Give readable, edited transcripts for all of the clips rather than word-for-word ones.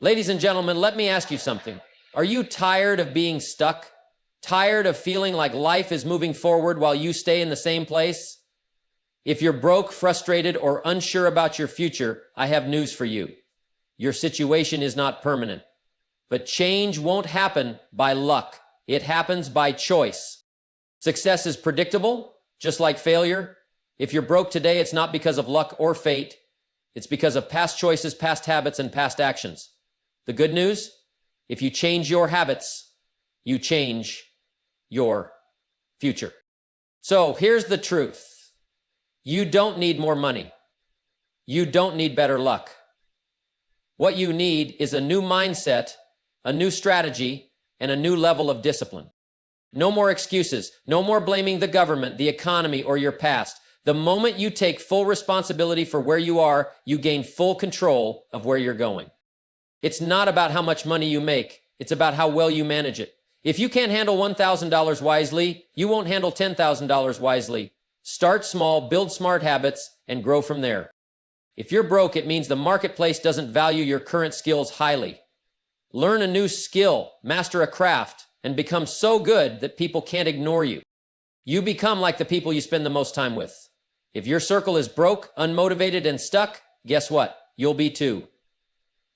Ladies and gentlemen, let me ask you something. Are you tired of being stuck? Tired of feeling like life is moving forward while you stay in the same place? If you're broke, frustrated, or unsure about your future, I have news for you. Your situation is not permanent. But change won't happen by luck. It happens by choice. Success is predictable, just like failure. If you're broke today, it's not because of luck or fate. It's because of past choices, past habits, and past actions. The good news? If you change your habits, you change your future. So here's the truth. You don't need more money. You don't need better luck. What you need is a new mindset, a new strategy, and a new level of discipline. No more excuses. No more blaming the government, the economy, or your past. The moment you take full responsibility for where you are, you gain full control of where you're going. It's not about how much money you make. It's about how well you manage it. If you can't handle $1,000 wisely, you won't handle $10,000 wisely. Start small, build smart habits, and grow from there. If you're broke, it means the marketplace doesn't value your current skills highly. Learn a new skill, master a craft, and become so good that people can't ignore you. You become like the people you spend the most time with. If your circle is broke, unmotivated, and stuck, guess what? You'll be too.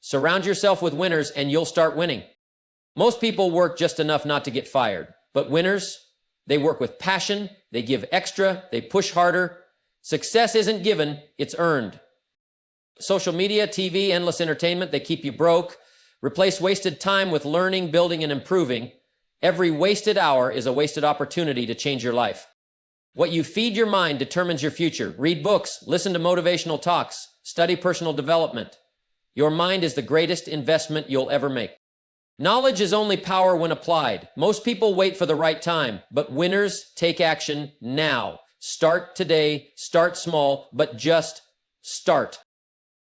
Surround yourself with winners and you'll start winning. Most people work just enough not to get fired, but winners, they work with passion, they give extra, they push harder. Success isn't given, it's earned. Social media, TV, endless entertainment, they keep you broke. Replace wasted time with learning, building, and improving. Every wasted hour is a wasted opportunity to change your life. What you feed your mind determines your future. Read books, listen to motivational talks, study personal development. Your mind is the greatest investment you'll ever make. Knowledge is only power when applied. Most people wait for the right time, but winners take action now. Start today, start small, but just start.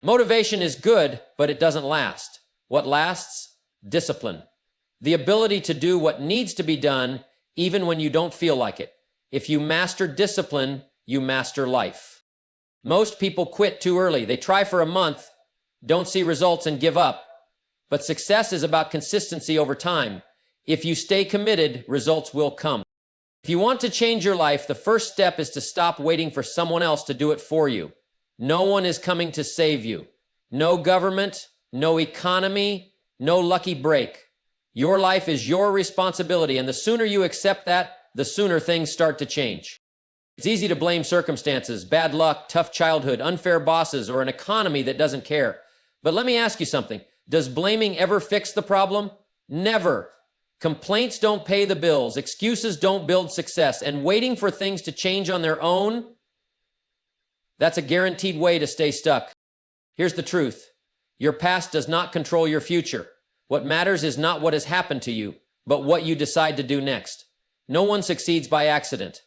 Motivation is good, but it doesn't last. What lasts? Discipline. The ability to do what needs to be done even when you don't feel like it. If you master discipline, you master life. Most people quit too early. They try for a month, don't see results, and give up. But success is about consistency over time. If you stay committed, results will come. If you want to change your life, the first step is to stop waiting for someone else to do it for you. No one is coming to save you. No government, no economy, no lucky break. Your life is your responsibility, and the sooner you accept that, the sooner things start to change. It's easy to blame circumstances, bad luck, tough childhood, unfair bosses, or an economy that doesn't care. But let me ask you something. Does blaming ever fix the problem? Never. Complaints don't pay the bills. Excuses don't build success. And waiting for things to change on their own, that's a guaranteed way to stay stuck. Here's the truth. Your past does not control your future. What matters is not what has happened to you, but what you decide to do next. No one succeeds by accident.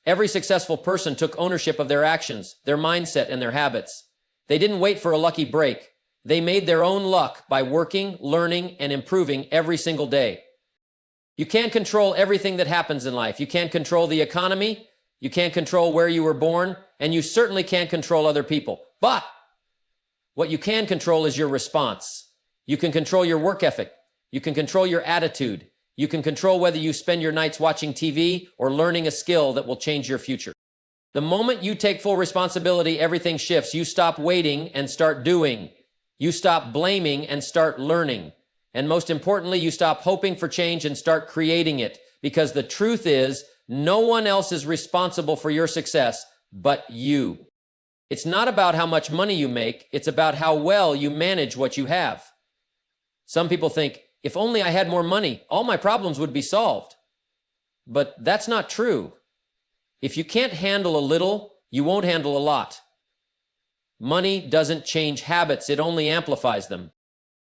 Every successful person took ownership of their actions, their mindset, and their habits. They didn't wait for a lucky break. They made their own luck by working, learning, and improving every single day. You can't control everything that happens in life. You can't control the economy. You can't control where you were born. And you certainly can't control other people. But what you can control is your response. You can control your work ethic. You can control your attitude. You can control whether you spend your nights watching TV or learning a skill that will change your future. The moment you take full responsibility, everything shifts. You stop waiting and start doing. You stop blaming and start learning. And most importantly, you stop hoping for change and start creating it. Because the truth is, no one else is responsible for your success but you. It's not about how much money you make. It's about how well you manage what you have. Some people think, if only I had more money, all my problems would be solved. But that's not true. If you can't handle a little, you won't handle a lot. Money doesn't change habits, it only amplifies them.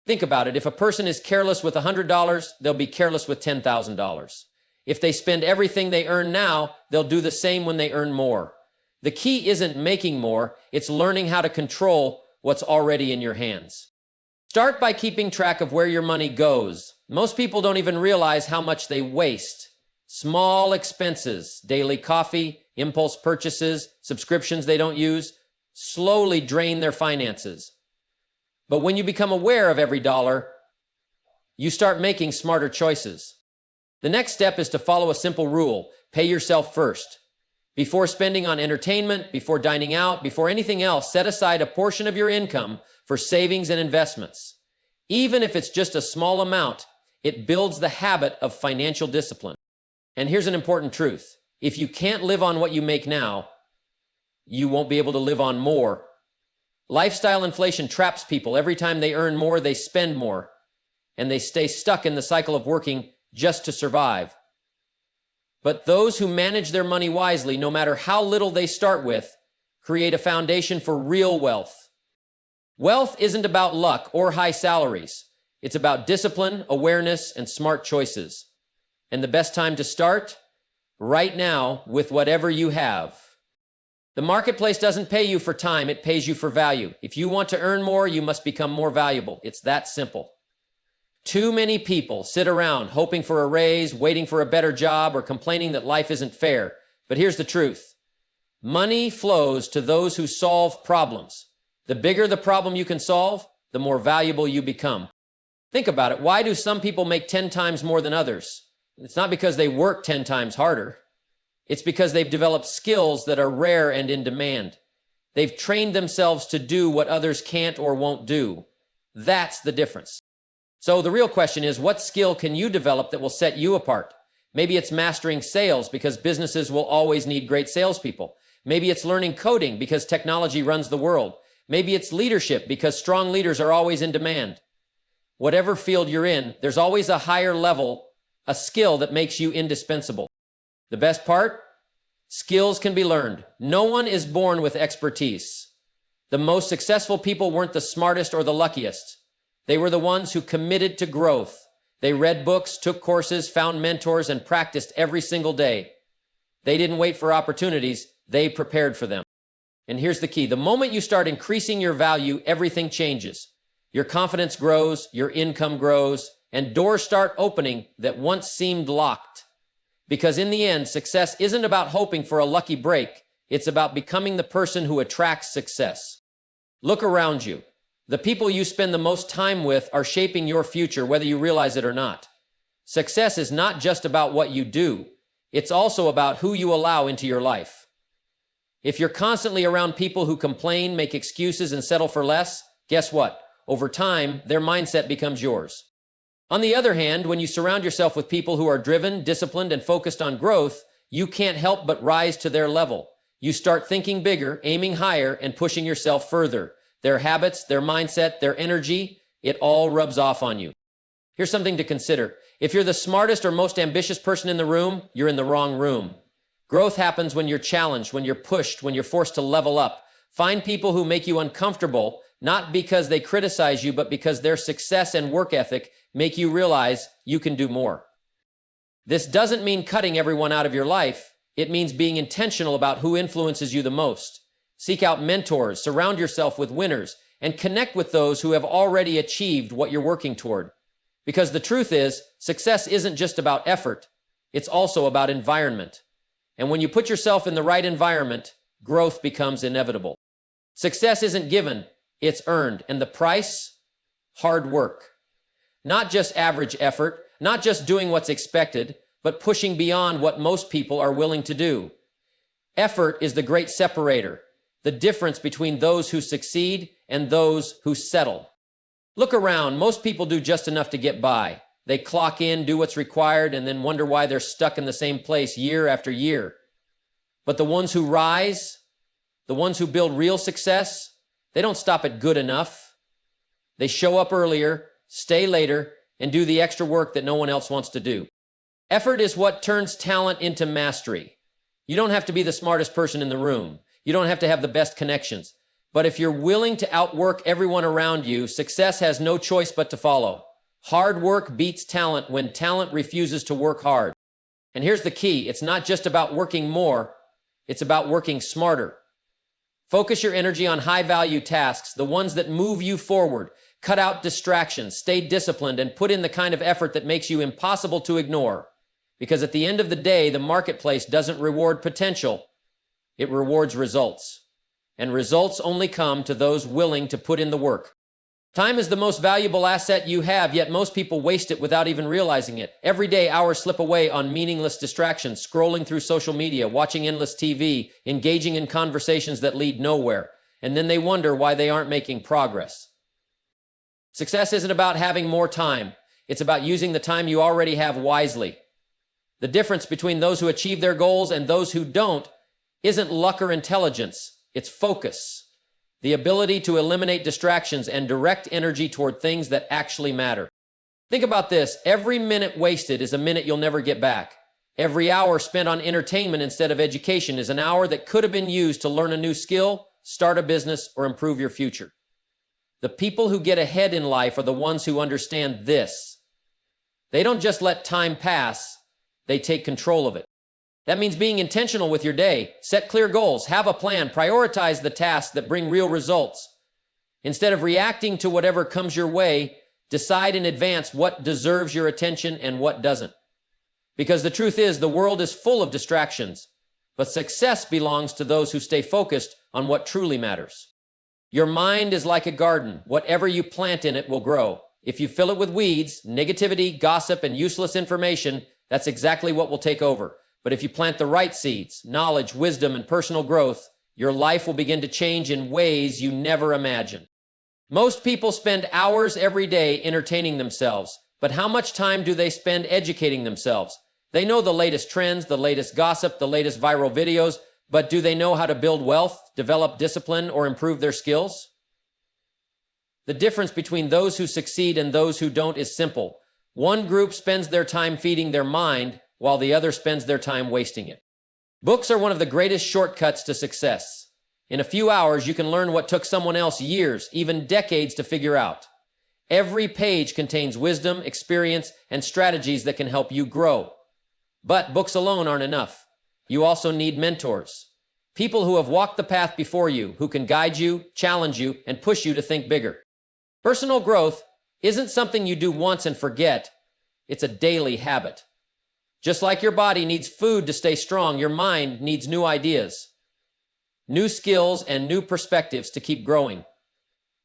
Think about it. If a person is careless with $100, they'll be careless with $10,000. If they spend everything they earn now, they'll do the same when they earn more. The key isn't making more, it's learning how to control what's already in your hands. Start by keeping track of where your money goes. Most people don't even realize how much they waste. Small expenses, daily coffee, impulse purchases, subscriptions they don't use, slowly drain their finances. But when you become aware of every dollar, you start making smarter choices. The next step is to follow a simple rule: pay yourself first. Before spending on entertainment, before dining out, before anything else, set aside a portion of your income for savings and investments. Even if it's just a small amount, it builds the habit of financial discipline. And here's an important truth: if you can't live on what you make now, you won't be able to live on more. Lifestyle inflation traps people. Every time they earn more, they spend more, and they stay stuck in the cycle of working just to survive. But those who manage their money wisely, no matter how little they start with, create a foundation for real wealth. Wealth isn't about luck or high salaries. It's about discipline, awareness, and smart choices. And the best time to start? Right now, with whatever you have. The marketplace doesn't pay you for time, it pays you for value. If you want to earn more, you must become more valuable. It's that simple. Too many people sit around hoping for a raise, waiting for a better job, or complaining that life isn't fair. But here's the truth: money flows to those who solve problems. The bigger the problem you can solve, the more valuable you become. Think about it. Why do some people make 10 times more than others? It's not because they work 10 times harder. It's because they've developed skills that are rare and in demand. They've trained themselves to do what others can't or won't do. That's the difference. So the real question is, what skill can you develop that will set you apart? Maybe it's mastering sales, because businesses will always need great salespeople. Maybe it's learning coding, because technology runs the world. Maybe it's leadership, because strong leaders are always in demand. Whatever field you're in, there's always a higher level, a skill that makes you indispensable. The best part? Skills can be learned. No one is born with expertise. The most successful people weren't the smartest or the luckiest. They were the ones who committed to growth. They read books, took courses, found mentors, and practiced every single day. They didn't wait for opportunities, they prepared for them. And here's the key: the moment you start increasing your value, everything changes. Your confidence grows, your income grows, and doors start opening that once seemed locked. Because in the end, success isn't about hoping for a lucky break. It's about becoming the person who attracts success. Look around you. The people you spend the most time with are shaping your future, whether you realize it or not. Success is not just about what you do. It's also about who you allow into your life. If you're constantly around people who complain, make excuses, and settle for less, guess what? Over time, their mindset becomes yours. On the other hand, when you surround yourself with people who are driven, disciplined, and focused on growth, you can't help but rise to their level. You start thinking bigger, aiming higher, and pushing yourself further. Their habits, their mindset, their energy, it all rubs off on you. Here's something to consider. If you're the smartest or most ambitious person in the room, you're in the wrong room. Growth happens when you're challenged, when you're pushed, when you're forced to level up. Find people who make you uncomfortable, not because they criticize you, but because their success and work ethic make you realize you can do more. This doesn't mean cutting everyone out of your life. It means being intentional about who influences you the most. Seek out mentors, surround yourself with winners, and connect with those who have already achieved what you're working toward. Because the truth is, success isn't just about effort, it's also about environment. And when you put yourself in the right environment, growth becomes inevitable. Success isn't given, it's earned. And the price? Hard work. Not just average effort, not just doing what's expected, but pushing beyond what most people are willing to do. Effort is the great separator, the difference between those who succeed and those who settle. Look around. Most people do just enough to get by. They clock in, do what's required, and then wonder why they're stuck in the same place year after year. But the ones who rise, the ones who build real success, they don't stop at good enough. They show up earlier, stay later, and do the extra work that no one else wants to do. Effort is what turns talent into mastery. You don't have to be the smartest person in the room. You don't have to have the best connections. But if you're willing to outwork everyone around you, success has no choice but to follow. Hard work beats talent when talent refuses to work hard. And here's the key. It's not just about working more. It's about working smarter. Focus your energy on high-value tasks, the ones that move you forward. Cut out distractions, stay disciplined, and put in the kind of effort that makes you impossible to ignore. Because at the end of the day, the marketplace doesn't reward potential. It rewards results. And results only come to those willing to put in the work. Time is the most valuable asset you have, yet most people waste it without even realizing it. Every day, hours slip away on meaningless distractions, scrolling through social media, watching endless TV, engaging in conversations that lead nowhere, and then they wonder why they aren't making progress. Success isn't about having more time. It's about using the time you already have wisely. The difference between those who achieve their goals and those who don't isn't luck or intelligence, it's focus. The ability to eliminate distractions and direct energy toward things that actually matter. Think about this. Every minute wasted is a minute you'll never get back. Every hour spent on entertainment instead of education is an hour that could have been used to learn a new skill, start a business, or improve your future. The people who get ahead in life are the ones who understand this. They don't just let time pass, they take control of it. That means being intentional with your day. Set clear goals, have a plan, prioritize the tasks that bring real results. Instead of reacting to whatever comes your way, decide in advance what deserves your attention and what doesn't. Because the truth is, the world is full of distractions, but success belongs to those who stay focused on what truly matters. Your mind is like a garden. Whatever you plant in it will grow. If you fill it with weeds, negativity, gossip, and useless information, that's exactly what will take over. But if you plant the right seeds, knowledge, wisdom, and personal growth, your life will begin to change in ways you never imagined. Most people spend hours every day entertaining themselves, but how much time do they spend educating themselves? They know the latest trends, the latest gossip, the latest viral videos, but do they know how to build wealth, develop discipline, or improve their skills? The difference between those who succeed and those who don't is simple. One group spends their time feeding their mind, while the other spends their time wasting it. Books are one of the greatest shortcuts to success. In a few hours, you can learn what took someone else years, even decades to figure out. Every page contains wisdom, experience, and strategies that can help you grow. But books alone aren't enough. You also need mentors. People who have walked the path before you, who can guide you, challenge you, and push you to think bigger. Personal growth isn't something you do once and forget. It's a daily habit. Just like your body needs food to stay strong, your mind needs new ideas, new skills, and new perspectives to keep growing.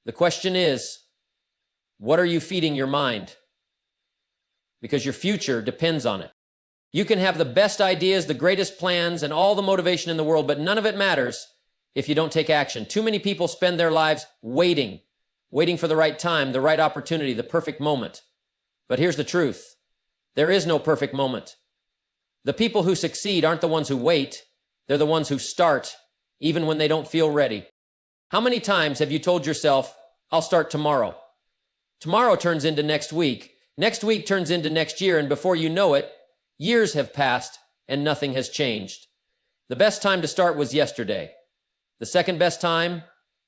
The question is, what are you feeding your mind? Because your future depends on it. You can have the best ideas, the greatest plans, and all the motivation in the world, but none of it matters if you don't take action. Too many people spend their lives waiting for the right time, the right opportunity, the perfect moment. But here's the truth. There is no perfect moment. The people who succeed aren't the ones who wait. They're the ones who start, even when they don't feel ready. How many times have you told yourself, I'll start tomorrow? Tomorrow turns into next week. Next week turns into next year, and before you know it, years have passed and nothing has changed. The best time to start was yesterday. The second best time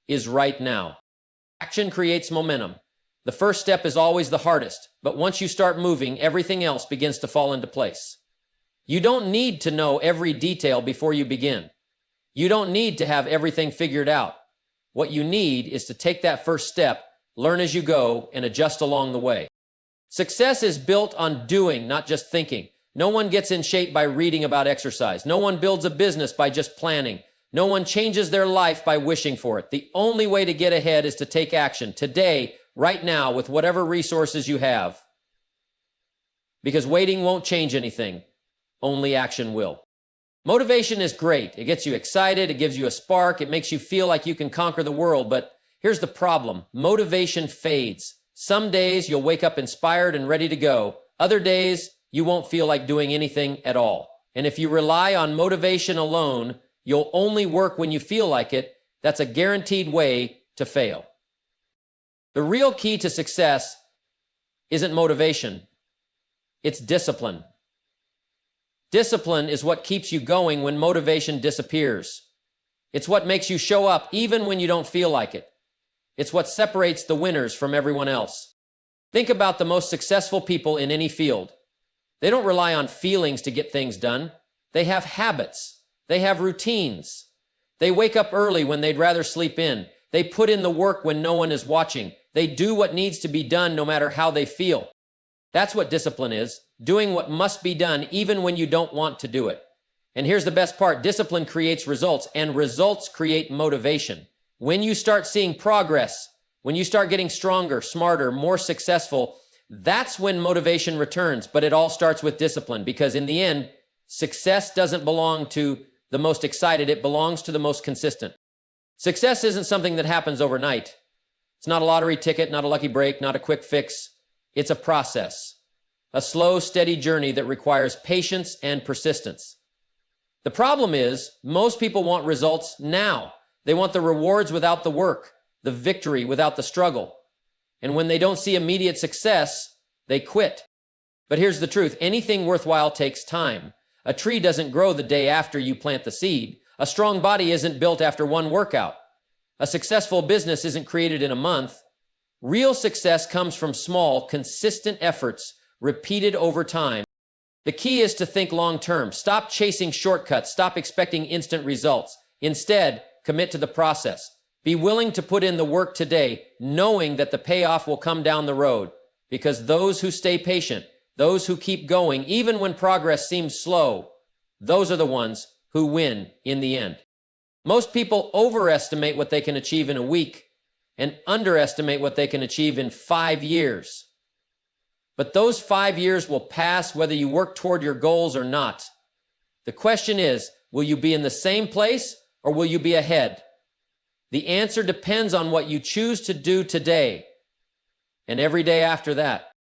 is right now. Action creates momentum. The first step is always the hardest, but once you start moving, everything else begins to fall into place. You don't need to know every detail before you begin. You don't need to have everything figured out. What you need is to take that first step, learn as you go, and adjust along the way. Success is built on doing, not just thinking. No one gets in shape by reading about exercise. No one builds a business by just planning. No one changes their life by wishing for it. The only way to get ahead is to take action today, right now, with whatever resources you have. Because waiting won't change anything. Only action will. Motivation is great. It gets you excited. It gives you a spark. It makes you feel like you can conquer the world. But here's the problem. Motivation fades. Some days you'll wake up inspired and ready to go. Other days you won't feel like doing anything at all. And if you rely on motivation alone, you'll only work when you feel like it. That's a guaranteed way to fail. The real key to success isn't motivation. It's discipline. Discipline is what keeps you going when motivation disappears. It's what makes you show up even when you don't feel like it. It's what separates the winners from everyone else. Think about the most successful people in any field. They don't rely on feelings to get things done. They have habits. They have routines. They wake up early when they'd rather sleep in. They put in the work when no one is watching. They do what needs to be done no matter how they feel. That's what discipline is, doing what must be done even when you don't want to do it. And here's the best part, discipline creates results, and results create motivation. When you start seeing progress, When you start getting stronger, smarter, more successful, that's when motivation returns. But it all starts with discipline, because in the end, success doesn't belong to the most excited. It belongs to the most consistent. Success isn't something that happens overnight. It's not a lottery ticket, not a lucky break, not a quick fix. It's a process, a slow, steady journey that requires patience and persistence. The problem is, most people want results now. They want the rewards without the work, the victory without the struggle. And when they don't see immediate success, they quit. But here's the truth. Anything worthwhile takes time. A tree doesn't grow the day after you plant the seed. A strong body isn't built after one workout. A successful business isn't created in a month. Real success comes from small, consistent efforts repeated over time. The key is to think long-term. Stop chasing shortcuts. Stop expecting instant results. Instead, commit to the process. Be willing to put in the work today, knowing that the payoff will come down the road. Because those who stay patient, those who keep going, even when progress seems slow, those are the ones who win in the end. Most people overestimate what they can achieve in a week and underestimate what they can achieve in 5 years. But those 5 years will pass whether you work toward your goals or not. The question is, will you be in the same place or will you be ahead? The answer depends on what you choose to do today and every day after that.